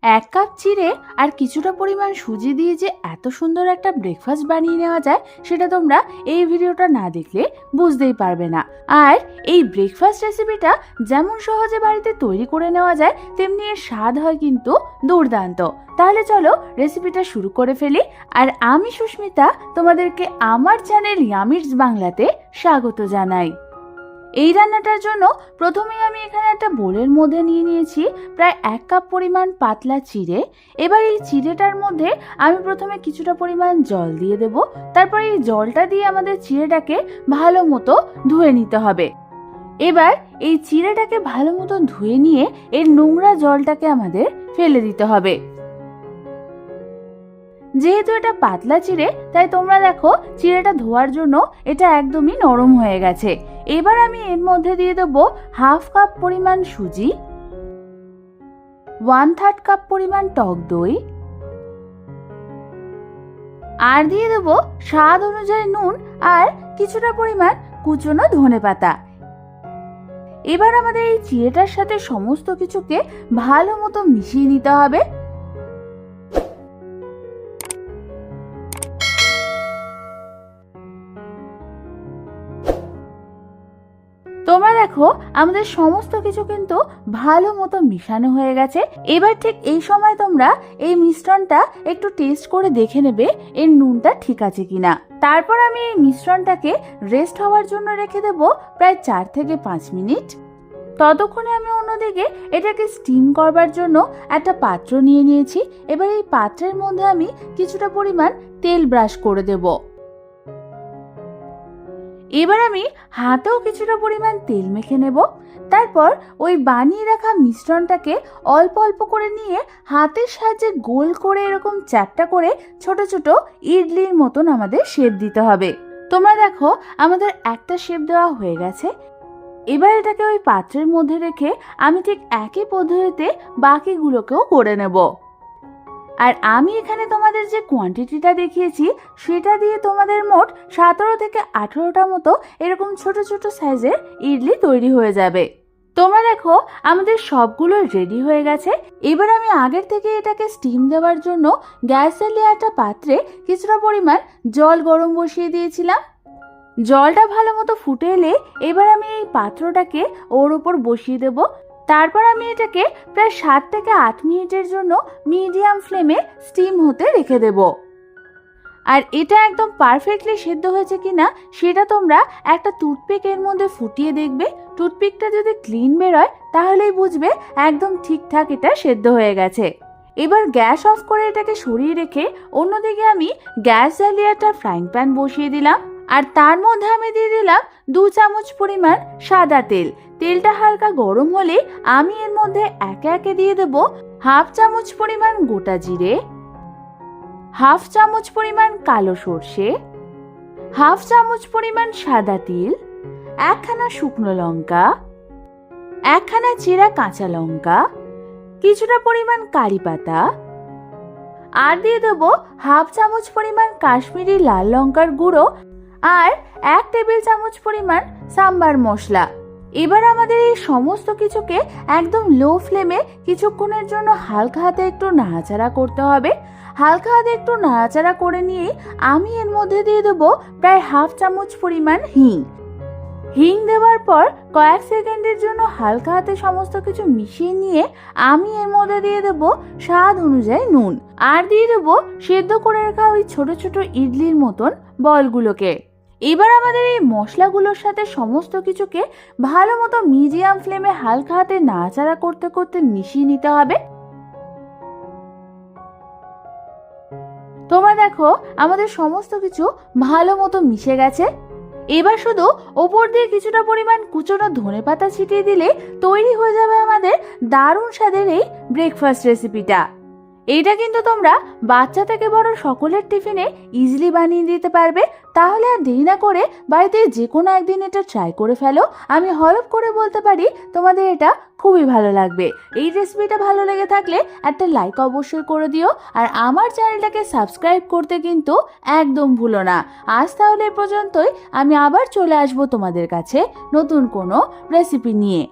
এক কাপ চিড়ে আর কিছুটা পরিমাণ সুজি দিয়ে যে এত সুন্দর একটা ব্রেকফাস্ট বানিয়ে নেওয়া যায় সেটা তোমরা এই ভিডিওটা না দেখলে বুঝতেই পারবে না। আর এই ব্রেকফাস্ট রেসিপিটা যেমন সহজে বাড়িতে তৈরি করে নেওয়া যায় তেমনি এর স্বাদ হয় কিন্তু দুর্দান্ত। তাহলে চলো রেসিপিটা শুরু করে ফেলি। আর আমি সুস্মিতা তোমাদেরকে আমার চ্যানেল ইয়ামিটস বাংলাতে স্বাগত জানাই। এই রান্নাটার জন্য প্রথমেই আমি এখানে একটা বোলের মধ্যে নিয়ে নিয়েছি প্রায় 1 কাপ পরিমাণ পাতলা চিড়ে। এবার এই চিড়েটার মধ্যে আমি প্রথমে কিছুটা পরিমাণ জল দিয়ে দেব। তারপর এই জলটা দিয়ে আমাদের চিড়েটাকে ভালো মতো ধুয়ে নিতে হবে। এবার এই চিড়েটাকে ভালো মতো ধুয়ে নিয়ে এর নোংরা জলটাকে আমাদের ফেলে দিতে হবে। যেহেতু এটা পাতলা চিড়ে তাই তোমরা দেখো চিড়েটা ধোয়ার জন্য এটা একদমই নরম হয়ে গেছে। এবার আমি এর মধ্যে দিয়ে দেবো 1/2 কাপ পরিমাণ সুজি, 1/3 কাপ পরিমাণ টক দই, আর দিয়ে দেবো স্বাদ অনুযায়ী নুন আর কিছুটা পরিমাণ কুচনো ধনেপাতা। এবার আমাদের এই চিড়েটার সাথে সমস্ত কিছুকে ভালো মতো মিশিয়ে নিতে হবে। তোমরা দেখো আমাদের সমস্ত কিছু কিন্তু ভালো মতো মিশানো হয়ে গেছে। এবার ঠিক এই সময় তোমরা এই মিশ্রণটা একটু টেস্ট করে দেখে নেবে এর নুনটা ঠিক আছে কিনা। তারপর আমি এই মিশ্রণটাকে রেস্ট হওয়ার জন্য রেখে দেব প্রায় 4 থেকে 5 মিনিট। ততক্ষণে আমি অন্যদিকে এটাকে স্টিম করবার জন্য একটা পাত্র নিয়ে নিয়েছি। এবার এই পাত্রের মধ্যে আমি কিছুটা পরিমাণ তেল ব্রাশ করে দেব। এবার আমি হাতেও কিছুটা পরিমাণ তেল মেখে নেব। তারপর ওই বানিয়ে রাখা মিশ্রণটাকে অল্প অল্প করে নিয়ে হাতের সাহায্যে গোল করে এরকম চ্যাপ্টা করে ছোট ছোট ইডলির মতন আমাদের শেপ দিতে হবে। তোমরা দেখো আমাদের একটা শেপ দেওয়া হয়ে গেছে। এবার এটাকে ওই পাত্রের মধ্যে রেখে আমি ঠিক একই পদ্ধতিতে বাকিগুলোকেও করে নেব। আর আমি এখানে তোমাদের যে কোয়ান্টিটিটা দেখিয়েছি সেটা দিয়ে তোমাদের মোট 17 থেকে 18টা মতো এরকম ছোট ছোট সাইজের ইডলি তৈরি হয়ে যাবে। তোমরা দেখো আমাদের সবগুলো রেডি হয়ে গেছে। এবার আমি আগের থেকে এটাকে স্টিম দেওয়ার জন্য গ্যাসের লেয়ারটা পাত্রে কিছুটা পরিমাণ জল গরম বসিয়ে দিয়েছিলাম। জলটা ভালো মতো ফুটে এলে এবার আমি এই পাত্রটাকে ওর উপর বসিয়ে দেব। তারপর আমি এটাকে প্রায় 7 থেকে 8 মিনিটের জন্য মিডিয়াম ফ্লেমে স্টিম হতে রেখে দেব। আর এটা একদম পারফেক্টলি সেদ্ধ হয়েছে কিনা সেটা তোমরা একটা টুথপিক এর মধ্যে ফুটিয়ে দেখবে। টুথপিকটা যদি ক্লিন বেরোয় তাহলেই বুঝবে একদম ঠিকঠাক এটা সেদ্ধ হয়ে গেছে। এবার গ্যাস অফ করে এটাকে সরিয়ে রেখে অন্যদিকে আমি গ্যাস জ্বালিয়ে একটা ফ্রাইং প্যান বসিয়ে দিলাম। আর তার মধ্যে আমি দিয়ে দিলাম 2 চামচ পরিমাণ সাদা তেল। তেলটা হালকা গরম হলে আমি এর মধ্যে একে একে দিয়ে দেব 1/2 চামচ পরিমাণ গোটা জিরে, 1/2 চামচ পরিমাণ কালো সর্ষে, 1/2 চামচ পরিমাণ সাদা তিল, 1খানা শুকনো লঙ্কা, 1খানা চেরা কাঁচা লঙ্কা, কিছুটা পরিমাণ কারি পাতা, আর দিয়ে দেব 1/2 চামচ পরিমাণ কাশ্মীরি লাল লঙ্কার গুঁড়ো আর 1 টেবিল চামচ পরিমাণ সাম্বার মশলা। এবার আমাদের এই সমস্ত কিছুকে একদম লো ফ্লেমে কিছুক্ষণের জন্য হালকা হাতে একটু নাড়াচাড়া করতে হবে। হালকা হাতে একটু নাড়াচাড়া করে নিয়ে আমি এর মধ্যে দিয়ে দেবো প্রায় 1/2 চামচ পরিমাণ হিং। হিং দেওয়ার পর কয়েক সেকেন্ডের জন্য হালকা হাতে সমস্ত কিছু মিশিয়ে নিয়ে আমি এর মধ্যে দিয়ে দেবো স্বাদ অনুযায়ী নুন আর দিয়ে দেবো সেদ্ধ করে রাখা ওই ছোট ছোট ইডলির মতন বলগুলোকে। এবার আমাদের এই মশলাগুলোর সাথে সমস্ত কিছুকে ভালো মতো মিডিয়াম ফ্লেমে হালকা হাতে নাড়াচাড়া করতে করতে মিশিয়ে নিতে হবে। তোমরা দেখো আমাদের সমস্ত কিছু ভালো মতো মিশে গেছে। এবার শুধু ওপর দিয়ে কিছুটা পরিমাণ কুচনো ধনেপাতা ছিটিয়ে দিলে তৈরি হয়ে যাবে আমাদের দারুণ স্বাদের এই ব্রেকফাস্ট রেসিপিটা। এইটা কিন্তু তোমরা বাচ্চা থেকে বড় সকলের টিফিনে ইজিলি বানিয়ে দিতে পারবে। তাহলে আর দেরি না করে বাড়িতে যে কোনো একদিন এটা ট্রাই করে ফেলো। আমি হলফ করে বলতে পারি তোমাদের এটা খুবই ভালো লাগবে। এই রেসিপিটা ভালো লেগে থাকলে একটা লাইক অবশ্যই করে দিও আর আমার চ্যানেলটাকে সাবস্ক্রাইব করতে কিন্তু একদম ভুলো না। আজ তাহলে এ পর্যন্তই। আমি আবার চলে আসবো তোমাদের কাছে নতুন কোনো রেসিপি নিয়ে।